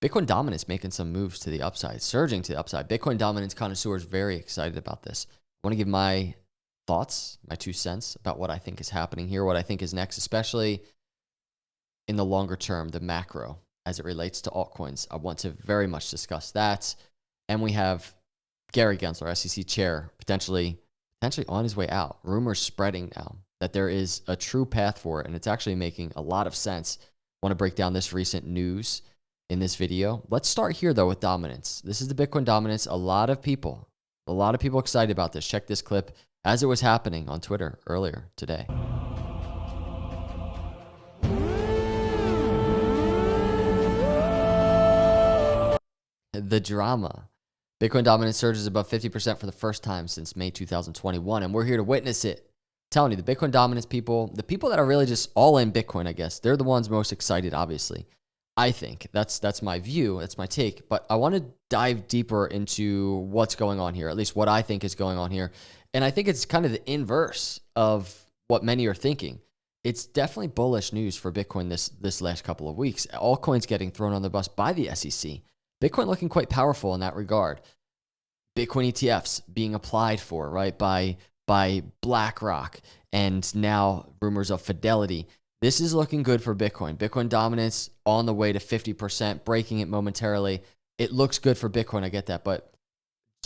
Bitcoin dominance making some moves to the upside, surging to the upside. Bitcoin dominance connoisseurs very excited about this. I want to give my thoughts, my 2 cents about what I think is happening here, what I think is next, especially in the longer term, the macro as it relates to altcoins. I want to very much discuss that. And we have Gary Gensler, SEC Chair, potentially on his way out. Rumors spreading now that there is a true path for it, and it's actually making a lot of sense. I want to break down this recent news in this video. Let's start here, though, with dominance. This is the Bitcoin dominance. A lot of people excited about this. Check this clip as it was happening on Twitter earlier today. The drama. Bitcoin dominance surges above 50% for the first time since May 2021, and we're here to witness it. I'm telling you, the Bitcoin dominance people, the people that are really just all in Bitcoin, I guess, they're the ones most excited, obviously. I think that's my view, that's my take, but I want to dive deeper into what's going on here, at least what I think is going on here. And I think it's kind of the inverse of what many are thinking. It's definitely bullish news for Bitcoin this last couple of weeks. Altcoins getting thrown on the bus by the SEC. Bitcoin looking quite powerful in that regard. Bitcoin ETFs being applied for, right, by BlackRock, and now rumors of Fidelity. This is looking good for Bitcoin. Bitcoin dominance on the way to 50%, breaking it momentarily. It looks good for Bitcoin, I get that. But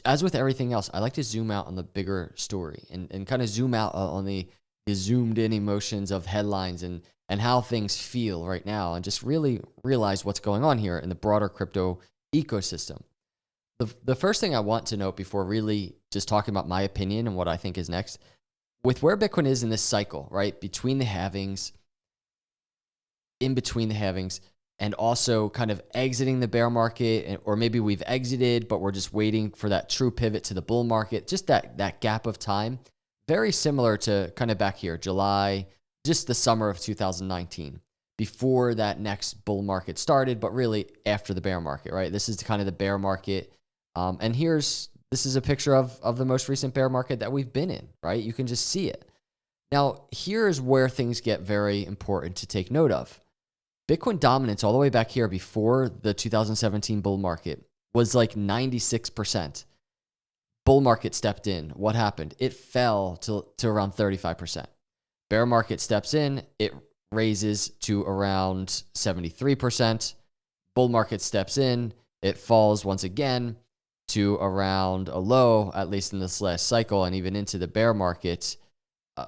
as with everything else, I like to zoom out on the bigger story and kind of zoom out on the zoomed in emotions of headlines and how things feel right now, and just really realize what's going on here in the broader crypto ecosystem. The first thing I want to note before really just talking about my opinion and what I think is next, with where Bitcoin is in this cycle, right, between the halvings, in between the halvings, and also kind of exiting the bear market, or maybe we've exited, but we're just waiting for that true pivot to the bull market, just that gap of time, very similar to kind of back here, July, just the summer of 2019. Before that next bull market started, but really after the bear market, right? This is kind of the bear market. And this is a picture of the most recent bear market that we've been in, right? You can just see it. Now, here's where things get very important to take note of. Bitcoin dominance all the way back here before the 2017 bull market was like 96%. Bull market stepped in. What happened? It fell to around 35%. Bear market steps in. It raises to around 73%. Bull market steps in. It falls once again to around a low, at least in this last cycle, and even into the bear market,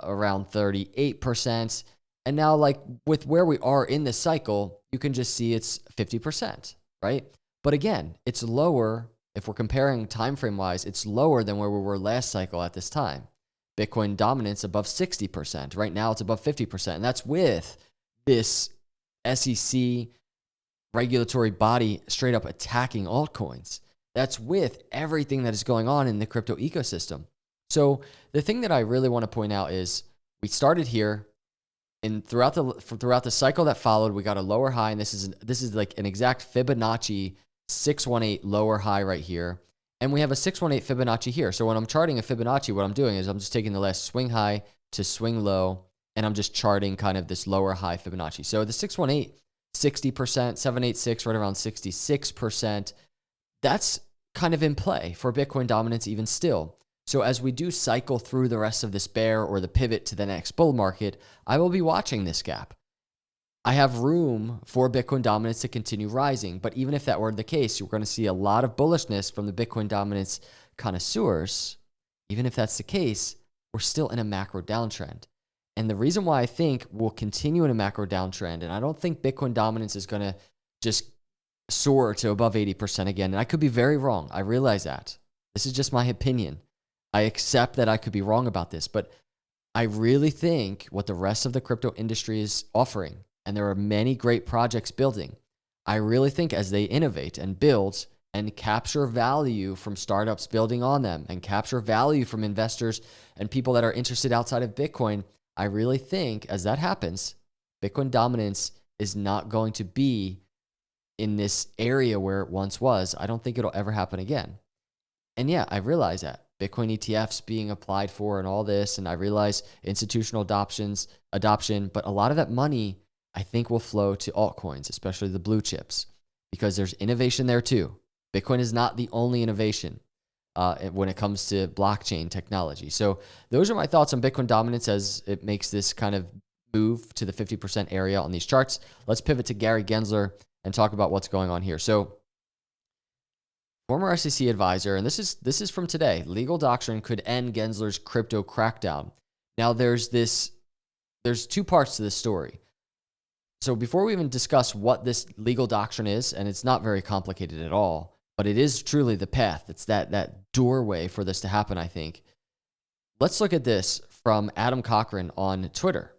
around 38%. And now, like with where we are in this cycle, you can just see it's 50%, right? But again, it's lower. If we're comparing time frame wise, it's lower than where we were last cycle at this time. Bitcoin dominance above 60%. Right now, it's above 50%. And that's with this SEC regulatory body straight up attacking altcoins. That's with everything that is going on in the crypto ecosystem. So the thing that I really want to point out is we started here, and throughout the cycle that followed, we got a lower high, and this is like an exact Fibonacci 618 lower high right here. And we have a 618 Fibonacci here. So when I'm charting a Fibonacci, what I'm doing is I'm just taking the last swing high to swing low, and I'm just charting kind of this lower high Fibonacci. So the 618, 60%, 786, right around 66%. That's kind of in play for Bitcoin dominance even still. So as we do cycle through the rest of this bear or the pivot to the next bull market, I will be watching this gap. I have room for Bitcoin dominance to continue rising, but even if that were the case, you're going to see a lot of bullishness from the Bitcoin dominance connoisseurs. Even if that's the case, we're still in a macro downtrend. And the reason why I think we'll continue in a macro downtrend, and I don't think Bitcoin dominance is going to just soar to above 80% again, and I could be very wrong. I realize that. This is just my opinion. I accept that I could be wrong about this, but I really think what the rest of the crypto industry is offering, and there are many great projects building, I really think as they innovate and build and capture value from startups building on them and capture value from investors and people that are interested outside of Bitcoin, I really think as that happens, Bitcoin dominance is not going to be in this area where it once was. I don't think it'll ever happen again. And yeah, I realize that. Bitcoin ETFs being applied for and all this, and I realize institutional adoption, but a lot of that money I think will flow to altcoins, especially the blue chips. because there's innovation there too. Bitcoin is not the only innovation when it comes to blockchain technology. So those are my thoughts on Bitcoin dominance as it makes this kind of move to the 50% area on these charts. Let's pivot to Gary Gensler and talk about what's going on here. So former SEC advisor, and this is from today, legal doctrine could end Gensler's crypto crackdown. Now there's two parts to this story. So before we even discuss what this legal doctrine is, and it's not very complicated at all, but it is truly the path. It's that doorway for this to happen, I think. Let's look at this from Adam Cochran on Twitter.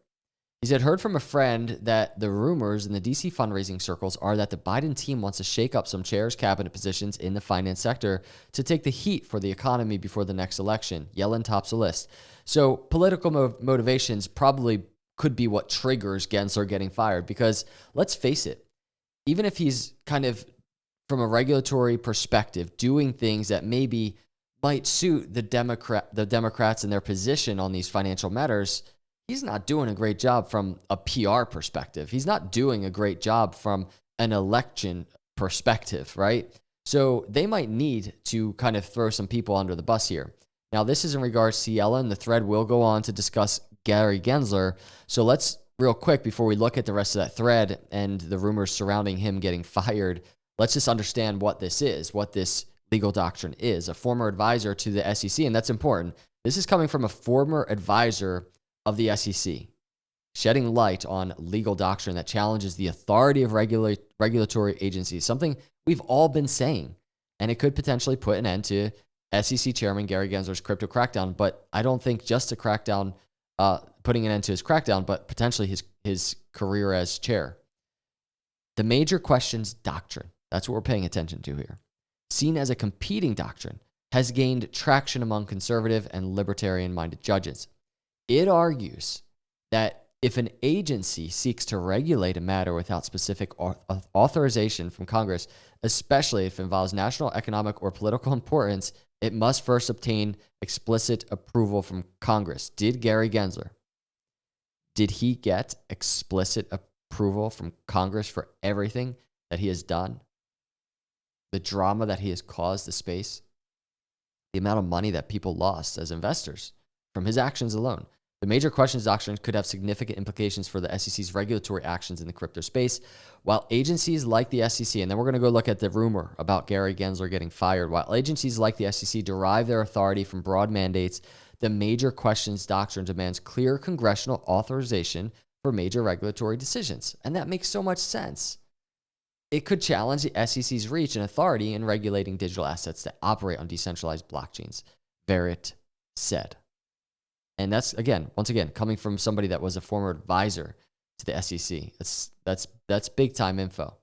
He said, heard from a friend that the rumors in the DC fundraising circles are that the Biden team wants to shake up some chairs, cabinet positions in the finance sector to take the heat for the economy before the next election. Yellen tops the list. So political motivations probably could be what triggers Gensler getting fired, because let's face it, even if he's kind of from a regulatory perspective doing things that maybe might suit the Democrats and their position on these financial matters, he's not doing a great job from a PR perspective. He's not doing a great job from an election perspective, right? So they might need to kind of throw some people under the bus here. Now, this is in regards to Yellen. The thread will go on to discuss Gary Gensler. So let's, real quick, before we look at the rest of that thread and the rumors surrounding him getting fired, let's just understand what this is, what this legal doctrine is. A former advisor to the SEC, and that's important. This is coming from a former advisor of the SEC, shedding light on legal doctrine that challenges the authority of regulatory agencies, something we've all been saying, and it could potentially put an end to SEC Chairman Gary Gensler's crypto crackdown. But I don't think just a crackdown, putting an end to his crackdown, but potentially his career as chair. The major questions doctrine, that's what we're paying attention to here, seen as a competing doctrine, has gained traction among conservative and libertarian-minded judges. It argues that if an agency seeks to regulate a matter without specific authorization from Congress, especially if it involves national, economic, or political importance, it must first obtain explicit approval from Congress. Did Gary Gensler, did he get explicit approval from Congress for everything that he has done? The drama that he has caused the space? The amount of money that people lost as investors from his actions alone? The major questions doctrine could have significant implications for the SEC's regulatory actions in the crypto space. While agencies like the SEC, and then we're going to go look at the rumor about Gary Gensler getting fired, while agencies like the SEC derive their authority from broad mandates, the major questions doctrine demands clear congressional authorization for major regulatory decisions. And that makes so much sense. It could challenge the SEC's reach and authority in regulating digital assets that operate on decentralized blockchains, Verret said. And that's, once again, coming from somebody that was a former advisor to the SEC. That's big time info.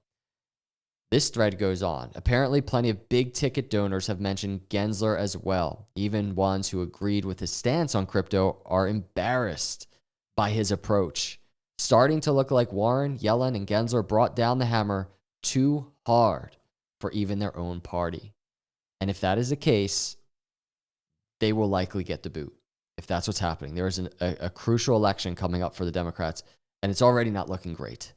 This thread goes on. Apparently, plenty of big ticket donors have mentioned Gensler as well. Even ones who agreed with his stance on crypto are embarrassed by his approach. Starting to look like Warren, Yellen, and Gensler brought down the hammer too hard for even their own party. And if that is the case, they will likely get the boot. If that's what's happening, there is a crucial election coming up for the Democrats, and it's already not looking great.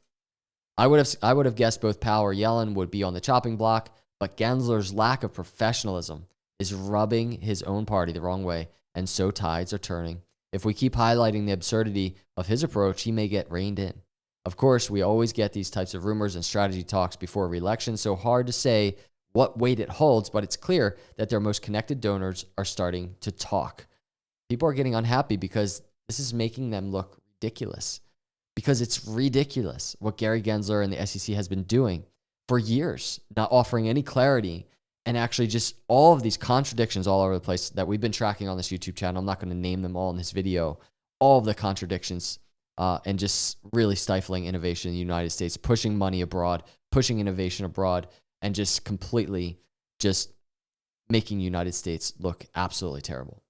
I would have guessed both Powell or Yellen would be on the chopping block, but Gensler's lack of professionalism is rubbing his own party the wrong way, and so tides are turning. If we keep highlighting the absurdity of his approach, he may get reined in. Of course, we always get these types of rumors and strategy talks before re-election, so hard to say what weight it holds, but it's clear that their most connected donors are starting to talk. People are getting unhappy because this is making them look ridiculous. Because it's ridiculous what Gary Gensler and the SEC has been doing for years, not offering any clarity, and actually just all of these contradictions all over the place that we've been tracking on this YouTube channel. I'm not going to name them all in this video. All of the contradictions and just really stifling innovation in the United States, pushing money abroad, pushing innovation abroad, and just completely just making the United States look absolutely terrible.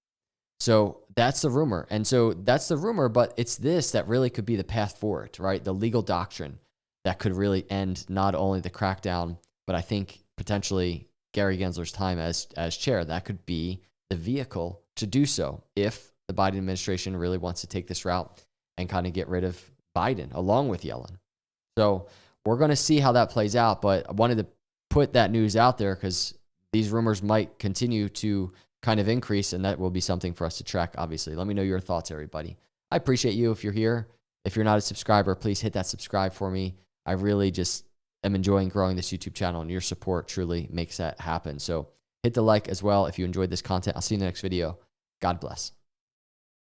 So that's the rumor. And so that's the rumor, but it's this that really could be the path forward, right? The legal doctrine that could really end not only the crackdown, but I think potentially Gary Gensler's time as chair. That could be the vehicle to do so if the Biden administration really wants to take this route and kind of get rid of Biden along with Yellen. So we're going to see how that plays out. But I wanted to put that news out there because these rumors might continue to kind of increase, and that will be something for us to track, obviously. Let me know your thoughts, everybody. I appreciate you if you're here. If you're not a subscriber, please hit that subscribe for me. I really just am enjoying growing this YouTube channel, and your support truly makes that happen. So hit the like as well if you enjoyed this content. I'll see you in the next video. God bless.